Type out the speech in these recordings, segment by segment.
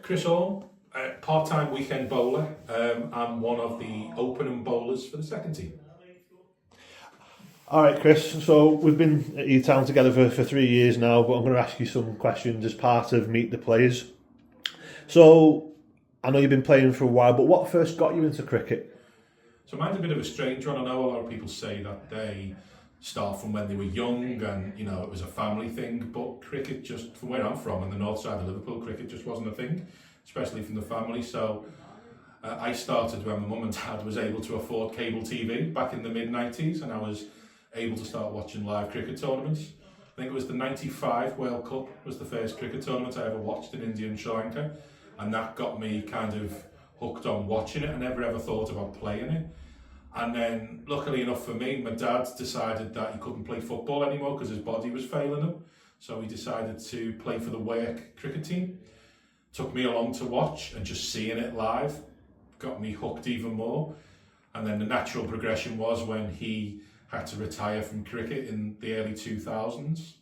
Chris Orme, part-time weekend bowler. I'm one of the opening bowlers for the second team. All right, Chris. So we've been at Earlestown together for 3 years now, but I'm going to ask you some questions as part of Meet the Players. So I know you've been playing for a while, but what first got you into cricket? So mine's a bit of a strange one. I know a lot of people say that they start from when they were young and, it was a family thing, but cricket just, from where I'm from, on the north side of Liverpool, cricket just wasn't a thing, especially from the family. So I started when my mum and dad was able to afford cable TV back in the mid-90s, and I was able to start watching live cricket tournaments. I think it was the 95 World Cup was the first cricket tournament I ever watched in India and Sri Lanka, and that got me kind of hooked on watching it. I never ever thought about playing it. And then, luckily enough for me, my dad decided that he couldn't play football anymore because his body was failing him. So he decided to play for the work cricket team. Took me along to watch, and just seeing it live got me hooked even more. And then the natural progression was when he had to retire from cricket in the early 2000s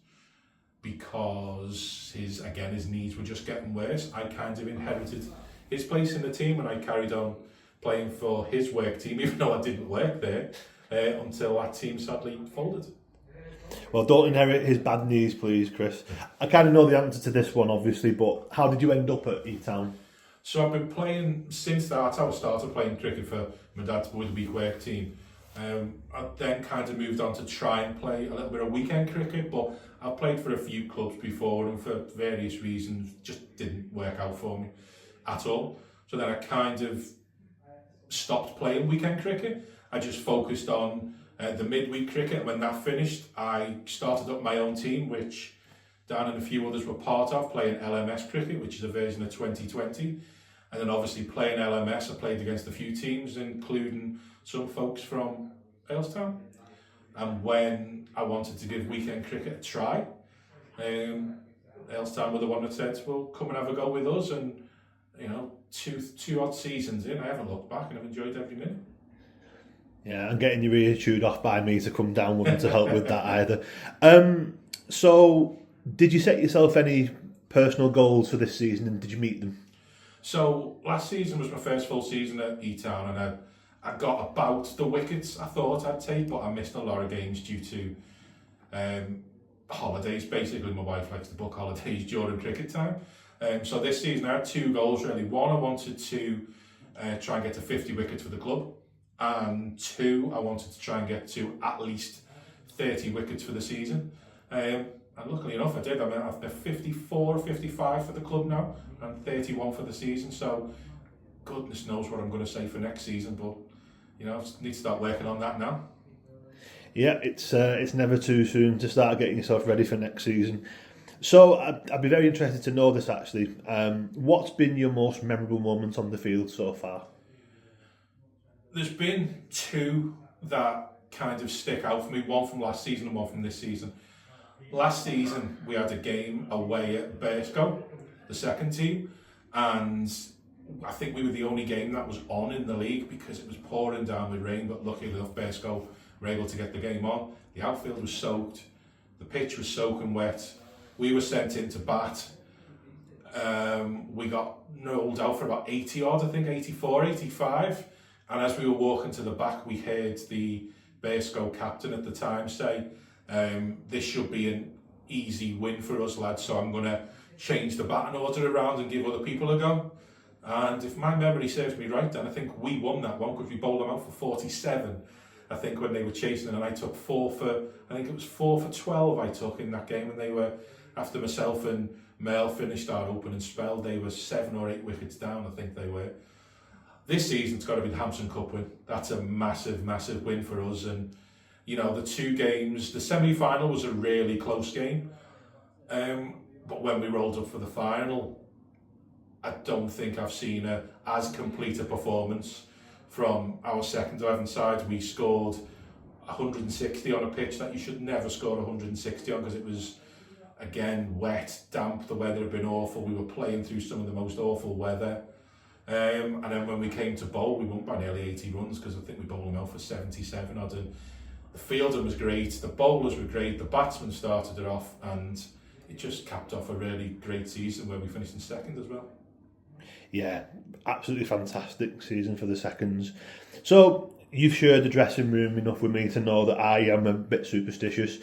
because his knees were just getting worse. I kind of inherited his place in the team, and I carried on playing for his work team, even though I didn't work there, until that team sadly folded. Well, don't inherit his bad knees, please, Chris. I kind of know the answer to this one, obviously, but how did you end up at Earlestown? So I've been playing since that. I started playing cricket for my dad's midweek work team. I then kind of moved on to try and play a little bit of weekend cricket, but I've played for a few clubs before, and for various reasons just didn't work out for me at all. So then I kind of stopped playing weekend cricket. I just focused on the midweek cricket. When that finished, I started up my own team, which Dan and a few others were part of, playing LMS cricket, which is a version of 2020. And then obviously playing LMS, I played against a few teams, including some folks from Earlestown. And when I wanted to give weekend cricket a try, Earlestown were the one that said, well, come and have a go with us. And, two odd seasons in, I haven't looked back, and I've enjoyed every minute. Yeah, and getting your ear chewed off by me to come down wouldn't to help with that either. So, did you set yourself any personal goals for this season, and did you meet them? So, last season was my first full season at Earlestown, and I got about the wickets I thought I'd take, but I missed a lot of games due to holidays. Basically, my wife likes to book holidays during cricket time. So this season I had two goals really. One, I wanted to try and get to 50 wickets for the club, and two, I wanted to try and get to at least 30 wickets for the season. And luckily enough I did. I mean, after 54 or 55 for the club now, and 31 for the season, so goodness knows what I'm going to say for next season, but I need to start working on that now. Yeah, it's never too soon to start getting yourself ready for next season. So I'd be very interested to know this actually. What's been your most memorable moment on the field so far? There's been two that kind of stick out for me, one from last season and one from this season. Last season we had a game away at Earlestown, the second team, and I think we were the only game that was on in the league because it was pouring down with rain, but luckily enough Earlestown were able to get the game on. The outfield was soaked, the pitch was soaking wet. We were sent in to bat. We got rolled out for about 80 odd, I think 84, 85. And as we were walking to the back, we heard the Earlestown captain at the time say, this should be an easy win for us, lads, so I'm going to change the batting order around and give other people a go. And if my memory serves me right, then I think we won that one because we bowled them out for 47. I think when they were chasing, and I took 4 for 12 I took in that game, and they were, after myself and Mel finished our opening spell, they were 7 or 8 wickets down, I think they were. This season it's got to be the Hampson Cup win. That's a massive, massive win for us. And the two games, the semi-final was a really close game, but when we rolled up for the final, I don't think I've seen as complete a performance from our second 11 side. We scored 160 on a pitch that you should never score 160 on because it was, again, wet, damp, the weather had been awful, we were playing through some of the most awful weather. And then when we came to bowl, we won by nearly 80 runs because I think we bowled them out for 77 odd. And the fielding was great, the bowlers were great, the batsmen started it off, and it just capped off a really great season where we finished in second as well. Yeah, absolutely fantastic season for the seconds. So, you've shared the dressing room enough with me to know that I am a bit superstitious.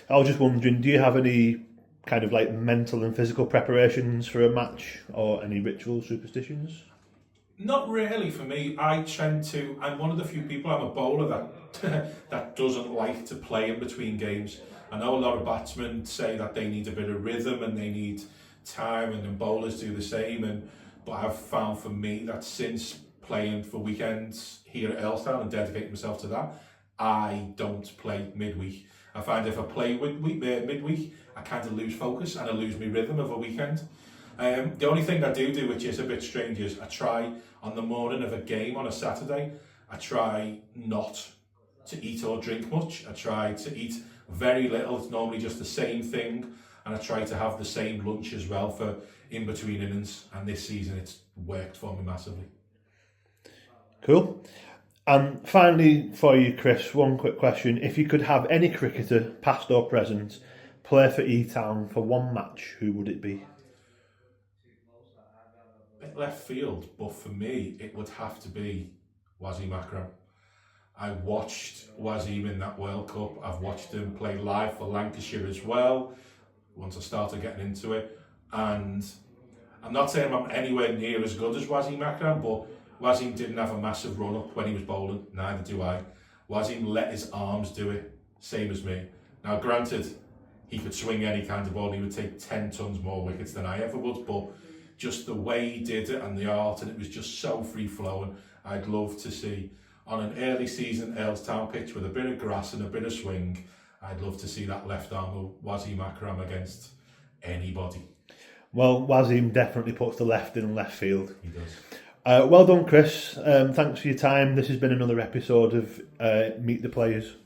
I was just wondering, do you have any kind of like mental and physical preparations for a match or any ritual superstitions? Not really for me. I'm one of the few people, I'm a bowler that that doesn't like to play in between games. I know a lot of batsmen say that they need a bit of rhythm and they need time, and then bowlers do the same. But I've found for me that since playing for weekends here at Earlestown and dedicating myself to that, I don't play midweek. I find if I play midweek, I kind of lose focus and I lose my rhythm of a weekend. The only thing I do, which is a bit strange, is I try on the morning of a game on a Saturday, I try not to eat or drink much. I try to eat very little. It's normally just the same thing, and I try to have the same lunch as well for in between innings. And this season, it's worked for me massively. Cool. And finally, for you, Chris, one quick question: if you could have any cricketer, past or present, play for E-Town for one match, who would it be? Bit left field, but for me, it would have to be Wasim Akram. I watched Wasim in that World Cup. I've watched him play live for Lancashire as well, once I started getting into it. And I'm not saying I'm anywhere near as good as Wasim Akram, but Wasim didn't have a massive run-up when he was bowling, neither do I. Wasim let his arms do it, same as me. Now granted, he could swing any kind of ball, he would take 10 tons more wickets than I ever would, but just the way he did it and the art, and it was just so free-flowing. I'd love to see on an early season Earlestown pitch with a bit of grass and a bit of swing, I'd love to see that left arm of Wasim Akram against anybody. Well, Wasim definitely puts the left in left field. He does. Well done, Chris. Thanks for your time. This has been another episode of Meet the Players.